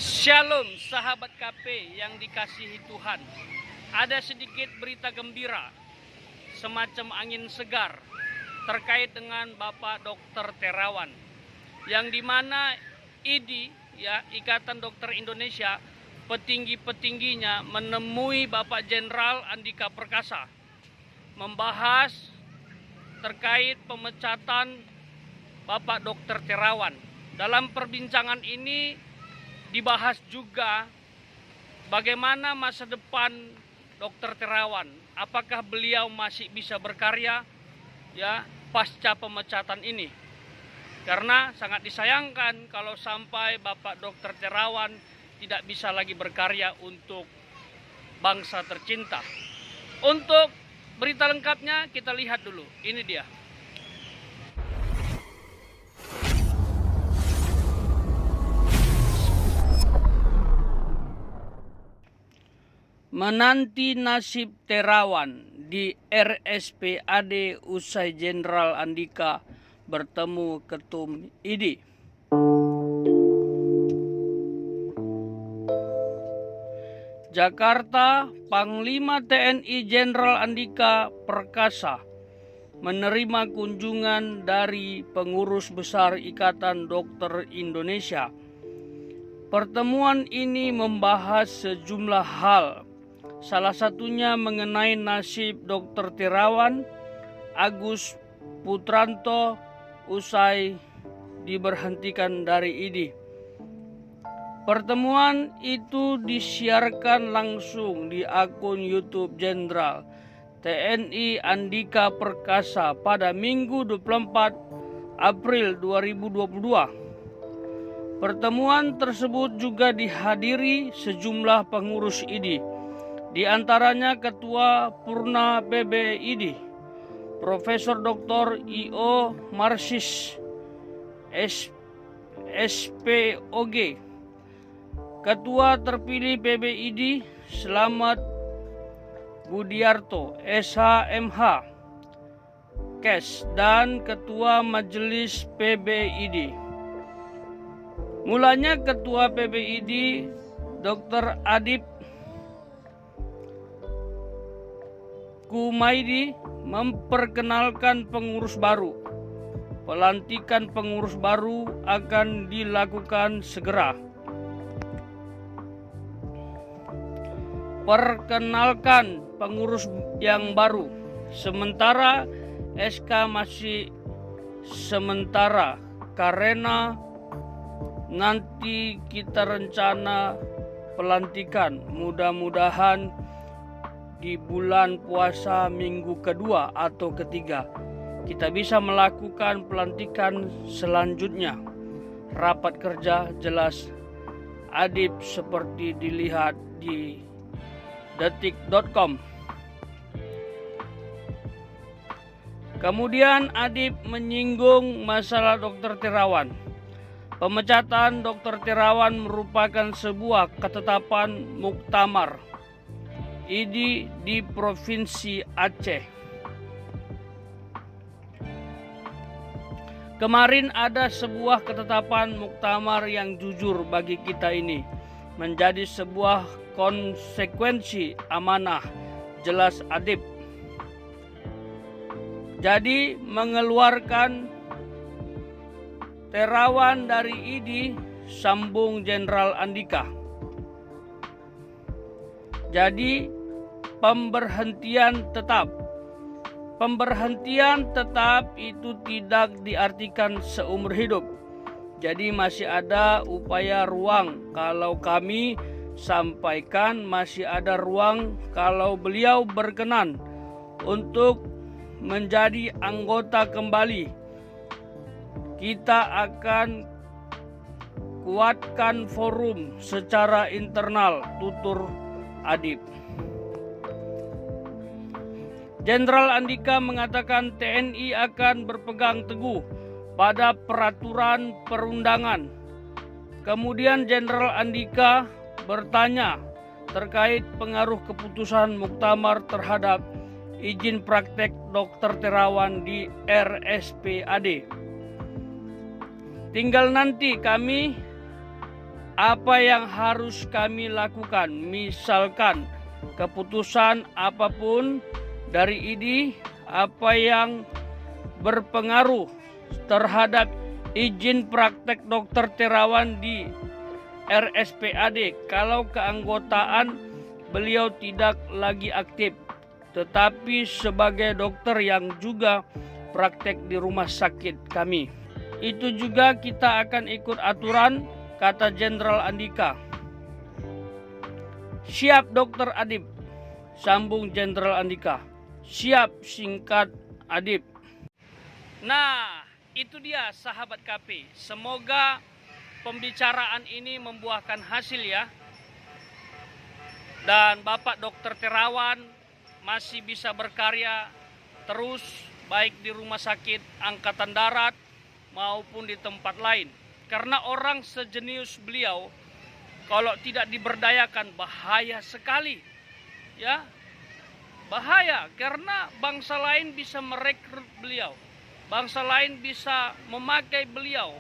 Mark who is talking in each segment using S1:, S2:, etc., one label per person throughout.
S1: Shalom sahabat KP yang dikasihi Tuhan. Ada sedikit berita gembira, semacam angin segar terkait dengan Bapak Dr. Terawan, yang dimana IDI, Ikatan Dokter Indonesia, petinggi-petingginya menemui Bapak Jenderal Andika Perkasa membahas terkait pemecatan Bapak Dr. Terawan. Dalam perbincangan ini dibahas juga bagaimana masa depan Dr. Terawan. Apakah beliau masih bisa berkarya pasca pemecatan ini? Karena sangat disayangkan kalau sampai Bapak Dr. Terawan tidak bisa lagi berkarya untuk bangsa tercinta. Untuk berita lengkapnya kita lihat dulu. Ini dia. Menanti nasib Terawan di RSPAD usai Jenderal Andika bertemu Ketum IDI. Jakarta, Panglima TNI Jenderal Andika Perkasa menerima kunjungan dari pengurus besar Ikatan Dokter Indonesia. Pertemuan ini membahas sejumlah hal. Salah satunya mengenai nasib Dr. Terawan Agus Putranto usai diberhentikan dari IDI. Pertemuan itu disiarkan langsung di akun YouTube Jenderal TNI Andika Perkasa pada Minggu 24 April 2022. Pertemuan tersebut juga dihadiri sejumlah pengurus IDI, di antaranya Ketua Purna PBID, Profesor Dr. I.O. Marsis, SPOG, Ketua terpilih PBID Slamet Budiarto, SHMH, KES, dan Ketua Majelis PBID. Mulanya Ketua PBID Dr. Adib Kumaidi memperkenalkan pengurus baru. Pelantikan pengurus baru akan dilakukan segera. Perkenalkan pengurus yang baru. Sementara SK masih sementara karena nanti kita rencana pelantikan, mudah-mudahan di bulan puasa minggu kedua atau ketiga kita bisa melakukan pelantikan selanjutnya. Rapat kerja jelas Adib seperti dilihat di detik.com. Kemudian Adib menyinggung masalah Dr. Terawan. Pemecatan Dr. Terawan merupakan sebuah ketetapan muktamar IDI di Provinsi Aceh. Kemarin ada sebuah ketetapan muktamar yang jujur bagi kita ini, menjadi sebuah konsekuensi amanah, jelas Adib. Jadi mengeluarkan Terawan dari IDI, sambung Jenderal Andika. Jadi pemberhentian tetap itu tidak diartikan seumur hidup. Jadi masih ada upaya ruang. Kalau kami sampaikan masih ada ruang kalau beliau berkenan untuk menjadi anggota kembali. Kita akan kuatkan forum secara internal, tutur Adib. Jenderal Andika mengatakan TNI akan berpegang teguh pada peraturan perundangan. Kemudian Jenderal Andika bertanya terkait pengaruh keputusan muktamar terhadap izin praktek Dr. Terawan di RSPAD. Tinggal nanti kami apa yang harus kami lakukan. Misalkan keputusan apapun dari ID, apa yang berpengaruh terhadap izin praktek Dr. Terawan di RSPAD kalau keanggotaan beliau tidak lagi aktif, tetapi sebagai dokter yang juga praktek di rumah sakit kami. Itu juga kita akan ikut aturan, kata Jenderal Andika. Siap Dokter Adib, sambung Jenderal Andika. Siap, singkat Adib. Nah, itu dia sahabat KP. Semoga pembicaraan ini membuahkan hasil ya. Dan Bapak Dokter Terawan masih bisa berkarya terus baik di Rumah Sakit Angkatan Darat maupun di tempat lain. Karena orang sejenius beliau kalau tidak diberdayakan bahaya sekali. Ya. Bahaya karena bangsa lain bisa merekrut beliau. Bangsa lain bisa memakai beliau.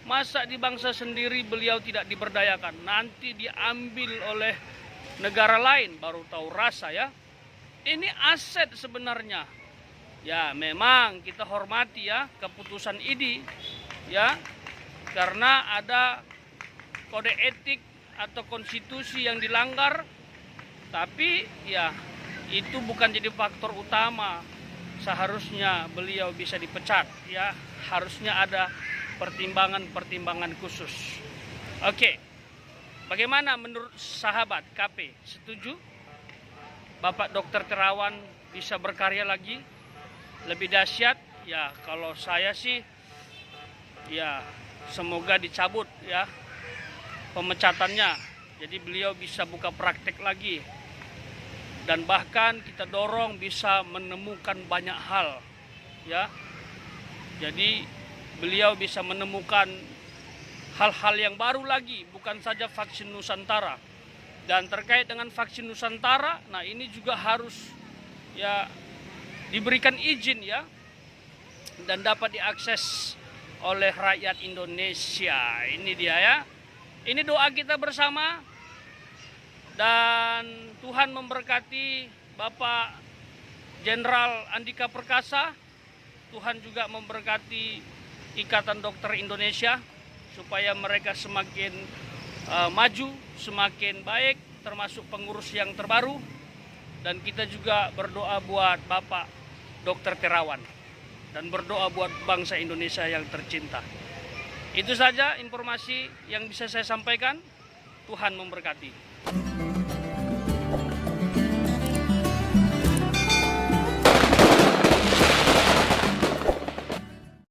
S1: Masa di bangsa sendiri beliau tidak diberdayakan? Nanti diambil oleh negara lain, baru tahu rasa ya. Ini aset sebenarnya. Ya memang kita hormati ya keputusan ID ya. Karena ada kode etik atau konstitusi yang dilanggar. Tapi ya itu bukan jadi faktor utama. Seharusnya beliau bisa dipecat ya. Harusnya ada pertimbangan-pertimbangan khusus. Oke. Bagaimana menurut sahabat KP? Setuju? Bapak Dokter Terawan bisa berkarya lagi? Lebih dahsyat? Ya kalau saya sih ya semoga dicabut ya pemecatannya. Jadi beliau bisa buka praktek lagi. Dan bahkan kita dorong bisa menemukan banyak hal ya. Jadi beliau bisa menemukan hal-hal yang baru lagi, bukan saja vaksin Nusantara. Dan terkait dengan vaksin Nusantara, nah ini juga harus ya diberikan izin ya dan dapat diakses oleh rakyat Indonesia. Ini dia ya. Ini doa kita bersama. Dan Tuhan memberkati Bapak Jenderal Andika Perkasa. Tuhan juga memberkati Ikatan Dokter Indonesia supaya mereka semakin maju, semakin baik, termasuk pengurus yang terbaru. Dan kita juga berdoa buat Bapak Dokter Terawan dan berdoa buat bangsa Indonesia yang tercinta. Itu saja informasi yang bisa saya sampaikan. Tuhan memberkati.